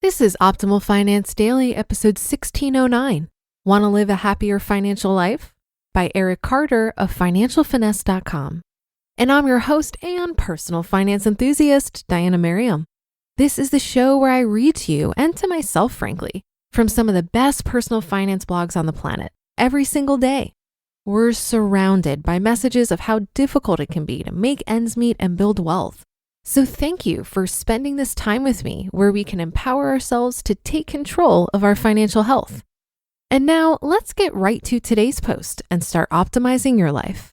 This is Optimal Finance Daily, episode 1609. Want to live a happier financial life? By Erik Carter of financialfinesse.com. And I'm your host and personal finance enthusiast, Diana Merriam. This is the show where I read to you, and to myself, frankly, from some of the best personal finance blogs on the planet, every single day. We're surrounded by messages of how difficult it can be to make ends meet and build wealth. So thank you for spending this time with me where we can empower ourselves to take control of our financial health. And now let's get right to today's post and start optimizing your life.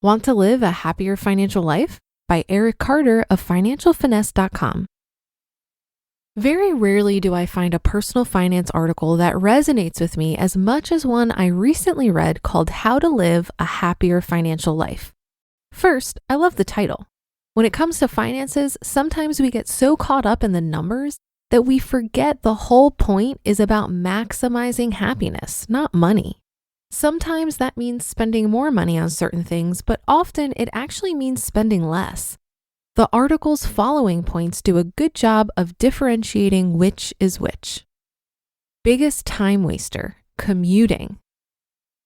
Want to live a happier financial life? By Erik Carter of financialfinesse.com. Very rarely do I find a personal finance article that resonates with me as much as one I recently read called How to Live a Happier Financial Life. First, I love the title. When it comes to finances, sometimes we get so caught up in the numbers that we forget the whole point is about maximizing happiness, not money. Sometimes that means spending more money on certain things, but often it actually means spending less. The article's following points do a good job of differentiating which is which. Biggest time waster, commuting.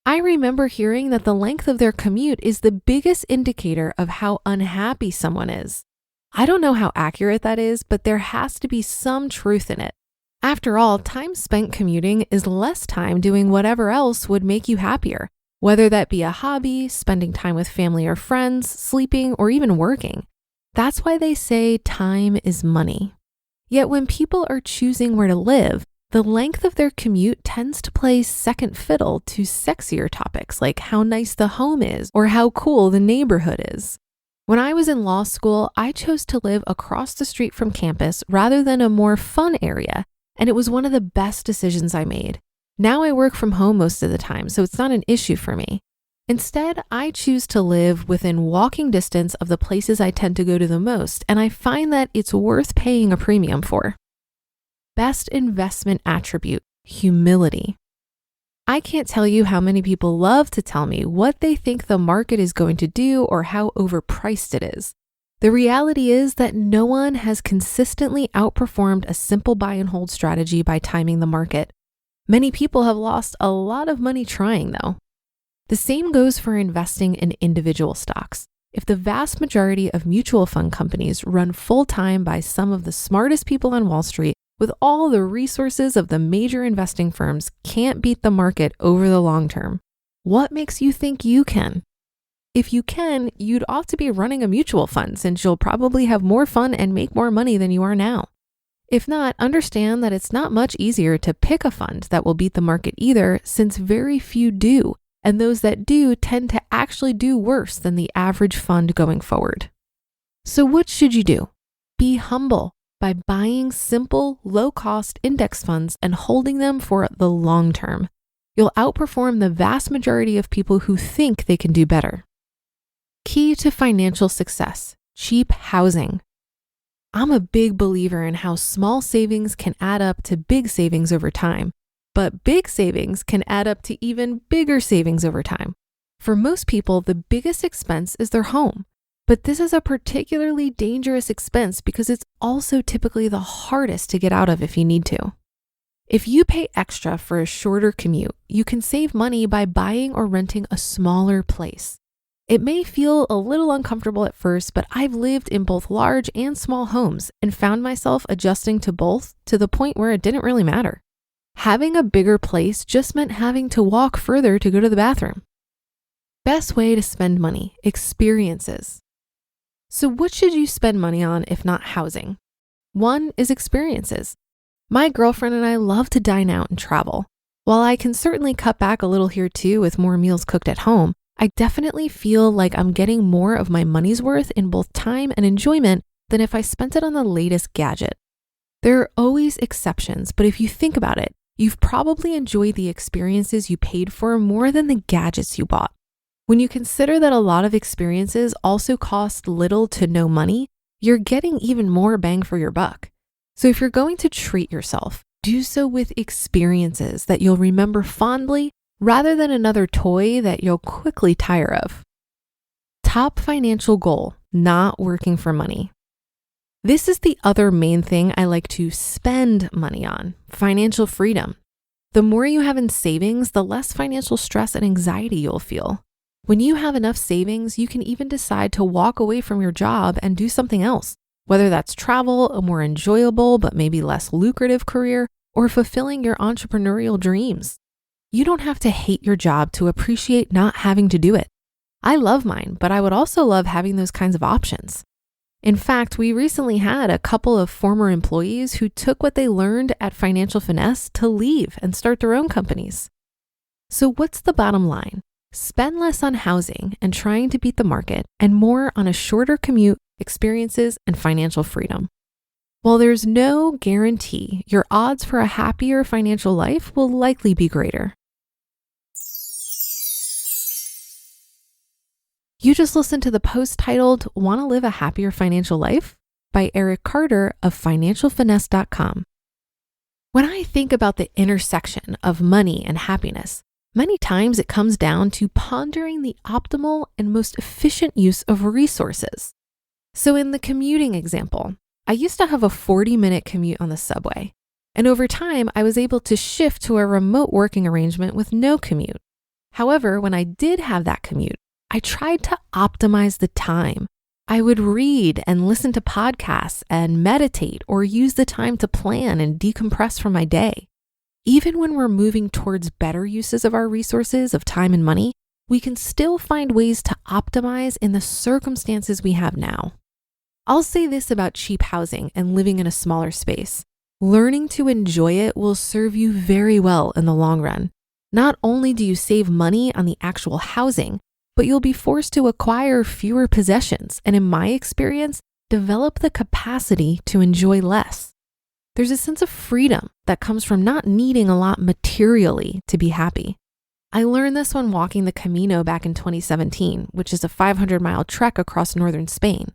I remember hearing that the length of their commute is the biggest indicator of how unhappy someone is. I don't know how accurate that is, but there has to be some truth in it. After all, time spent commuting is less time doing whatever else would make you happier, whether that be a hobby, spending time with family or friends, sleeping, or even working. That's why they say time is money. Yet when people are choosing where to live, the length of their commute tends to play second fiddle to sexier topics like how nice the home is or how cool the neighborhood is. When I was in law school, I chose to live across the street from campus rather than a more fun area, and it was one of the best decisions I made. Now I work from home most of the time, so it's not an issue for me. Instead, I choose to live within walking distance of the places I tend to go to the most, and I find that it's worth paying a premium for. Best investment attribute, humility. I can't tell you how many people love to tell me what they think the market is going to do or how overpriced it is. The reality is that no one has consistently outperformed a simple buy and hold strategy by timing the market. Many people have lost a lot of money trying, though. The same goes for investing in individual stocks. If the vast majority of mutual fund companies run full-time by some of the smartest people on Wall Street with all the resources of the major investing firms can't beat the market over the long term, what makes you think you can? If you can, you'd ought to be running a mutual fund since you'll probably have more fun and make more money than you are now. If not, understand that it's not much easier to pick a fund that will beat the market either, since very few do. And those that do tend to actually do worse than the average fund going forward. So what should you do? Be humble by buying simple, low-cost index funds and holding them for the long term. You'll outperform the vast majority of people who think they can do better. Key to financial success, cheap housing. I'm a big believer in how small savings can add up to big savings over time. But big savings can add up to even bigger savings over time. For most people, the biggest expense is their home. But this is a particularly dangerous expense because it's also typically the hardest to get out of if you need to. If you pay extra for a shorter commute, you can save money by buying or renting a smaller place. It may feel a little uncomfortable at first, but I've lived in both large and small homes and found myself adjusting to both to the point where it didn't really matter. Having a bigger place just meant having to walk further to go to the bathroom. Best way to spend money, experiences. So what should you spend money on if not housing? One is experiences. My girlfriend and I love to dine out and travel. While I can certainly cut back a little here too with more meals cooked at home, I definitely feel like I'm getting more of my money's worth in both time and enjoyment than if I spent it on the latest gadget. There are always exceptions, but if you think about it, you've probably enjoyed the experiences you paid for more than the gadgets you bought. When you consider that a lot of experiences also cost little to no money, you're getting even more bang for your buck. So if you're going to treat yourself, do so with experiences that you'll remember fondly rather than another toy that you'll quickly tire of. Top financial goal, not working for money. This is the other main thing I like to spend money on: financial freedom. The more you have in savings, the less financial stress and anxiety you'll feel. When you have enough savings, you can even decide to walk away from your job and do something else, whether that's travel, a more enjoyable but maybe less lucrative career, or fulfilling your entrepreneurial dreams. You don't have to hate your job to appreciate not having to do it. I love mine, but I would also love having those kinds of options. In fact, we recently had a couple of former employees who took what they learned at Financial Finesse to leave and start their own companies. So what's the bottom line? Spend less on housing and trying to beat the market, and more on a shorter commute, experiences, and financial freedom. While there's no guarantee, your odds for a happier financial life will likely be greater. You just listened to the post titled "Want to Live a Happier Financial Life?" by Erik Carter of financialfinesse.com. When I think about the intersection of money and happiness, many times it comes down to pondering the optimal and most efficient use of resources. So in the commuting example, I used to have a 40-minute commute on the subway, and over time I was able to shift to a remote working arrangement with no commute. However, when I did have that commute, I tried to optimize the time. I would read and listen to podcasts and meditate, or use the time to plan and decompress from my day. Even when we're moving towards better uses of our resources of time and money, we can still find ways to optimize in the circumstances we have now. I'll say this about cheap housing and living in a smaller space: learning to enjoy it will serve you very well in the long run. Not only do you save money on the actual housing, but you'll be forced to acquire fewer possessions, and in my experience, develop the capacity to enjoy less. There's a sense of freedom that comes from not needing a lot materially to be happy. I learned this when walking the Camino back in 2017, which is a 500-mile trek across northern Spain.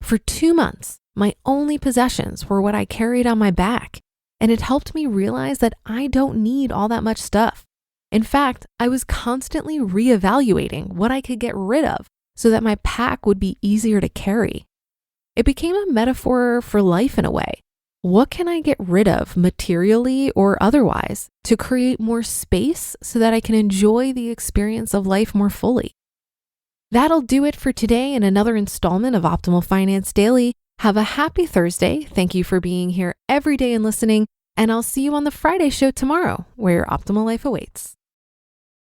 For 2 months, my only possessions were what I carried on my back, and it helped me realize that I don't need all that much stuff. In fact, I was constantly reevaluating what I could get rid of so that my pack would be easier to carry. It became a metaphor for life in a way. What can I get rid of materially or otherwise to create more space so that I can enjoy the experience of life more fully? That'll do it for today in another installment of Optimal Finance Daily. Have a happy Thursday. Thank you for being here every day and listening, and I'll see you on the Friday show tomorrow, where your optimal life awaits.